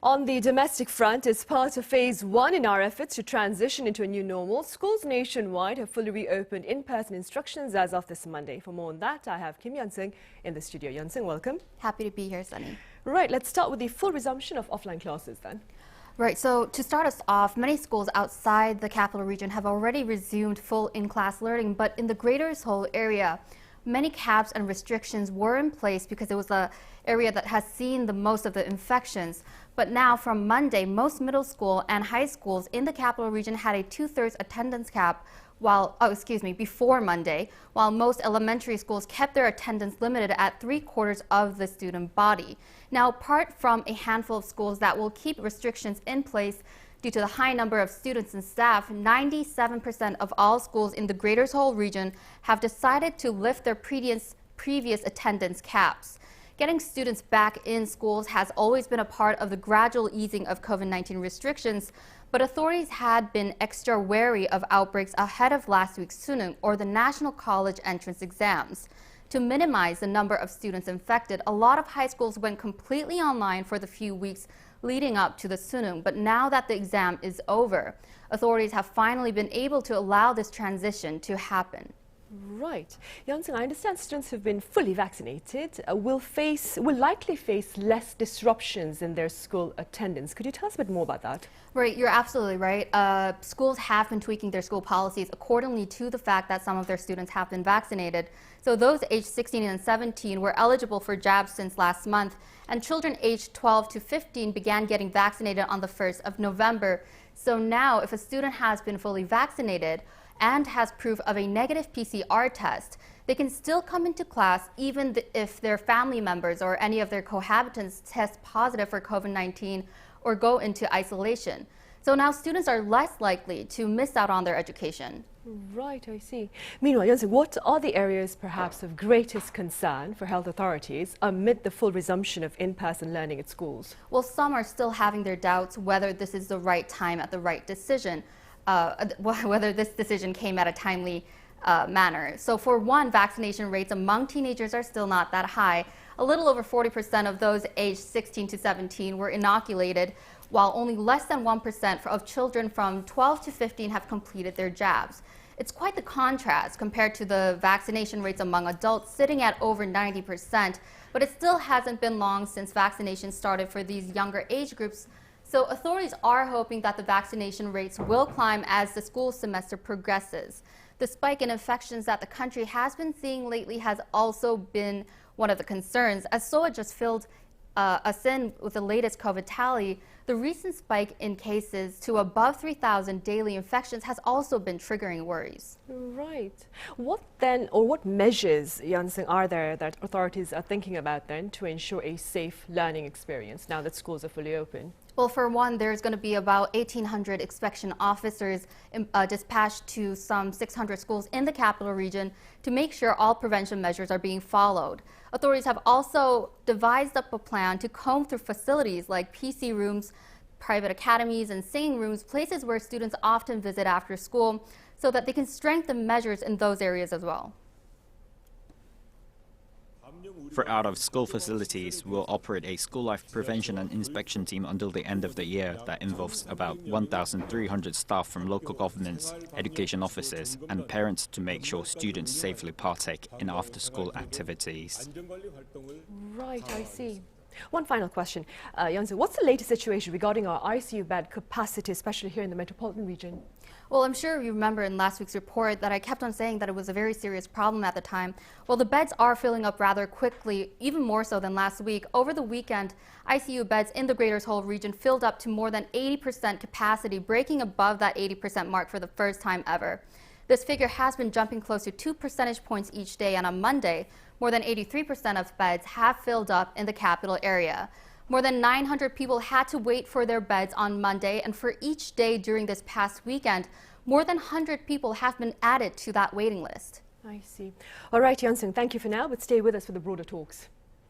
On the domestic front, as part of phase one in our efforts to transition into a new normal, schools nationwide have fully reopened in-person instructions as of this Monday. For more on that, I have Kim Yeon-seung in the studio. Yeon-seung, welcome. Happy to be here, Sunny. Right, let's start with the full resumption of offline classes then. Right, so to start us off, many schools outside the capital region have already resumed full in-class learning, but in the greater Seoul area, many caps and restrictions were in place because it was the area that has seen the most of the infections. But now from Monday, most middle school and high schools in the capital region had a 2/3 attendance cap before Monday, while most elementary schools kept their attendance limited at 3/4 of the student body. Now, apart from a handful of schools that will keep restrictions in place due to the high number of students and staff, 97% of all schools in the greater Seoul region have decided to lift their previous attendance caps. Getting students back in schools has always been a part of the gradual easing of COVID-19 restrictions, but authorities had been extra wary of outbreaks ahead of last week's Sunung, or the National College Entrance Exams. To minimize the number of students infected, a lot of high schools went completely online for the few weeks leading up to the Sunung, but now that the exam is over, authorities have finally been able to allow this transition to happen. Right. Yeon-seung, I understand students who've been fully vaccinated will likely face less disruptions in their school attendance. Could you tell us a bit more about that? Right, you're absolutely right. Schools have been tweaking their school policies accordingly to the fact that some of their students have been vaccinated. So those aged 16 and 17 were eligible for jabs since last month, and children aged 12 to 15 began getting vaccinated on the 1st of November. So now, if a student has been fully vaccinated and has proof of a negative PCR test, they can still come into class even if their family members or any of their cohabitants test positive for COVID-19 or go into isolation. So now students are less likely to miss out on their education. Right, I see. Meanwhile, Yeon-seung, what are the areas perhaps of greatest concern for health authorities amid the full resumption of in-person learning at schools? Well, some are still having their doubts whether this is the right time at the right decision. Whether this decision came at a timely manner. So for one, vaccination rates among teenagers are still not that high. A little over 40% of those aged 16 to 17 were inoculated, while only less than 1% of children from 12 to 15 have completed their jabs. It's quite the contrast compared to the vaccination rates among adults sitting at over 90%, but it still hasn't been long since vaccination started for these younger age groups. So authorities are hoping that the vaccination rates will climb as the school semester progresses. The spike in infections that the country has been seeing lately has also been one of the concerns. As Seoul just filled us in with the latest COVID tally, the recent spike in cases to above 3,000 daily infections has also been triggering worries. Right. What then, or what measures, Yeon-seung, are there that authorities are thinking about then to ensure a safe learning experience now that schools are fully open? Well, for one, there's going to be about 1,800 inspection officers dispatched to some 600 schools in the capital region to make sure all prevention measures are being followed. Authorities have also devised up a plan to comb through facilities like PC rooms, private academies, and singing rooms, places where students often visit after school, so that they can strengthen measures in those areas as well. For out-of-school facilities, we'll operate a school life prevention and inspection team until the end of the year that involves about 1,300 staff from local governments, education offices, and parents to make sure students safely partake in after-school activities. Right, I see. One final question. Yeon-seung, what's the latest situation regarding our ICU bed capacity, especially here in the metropolitan region? Well, I'm sure you remember in last week's report that I kept on saying that it was a very serious problem at the time. Well, the beds are filling up rather quickly, even more so than last week. Over the weekend, ICU beds in the greater Seoul region filled up to more than 80% capacity, breaking above that 80% mark for the first time ever. This figure has been jumping close to 2 percentage points each day, and on Monday, more than 83% of beds have filled up in the capital area. More than 900 people had to wait for their beds on Monday, and for each day during this past weekend, more than 100 people have been added to that waiting list. I see. All right, Yeon-seung, thank you for now, but stay with us for the broader talks.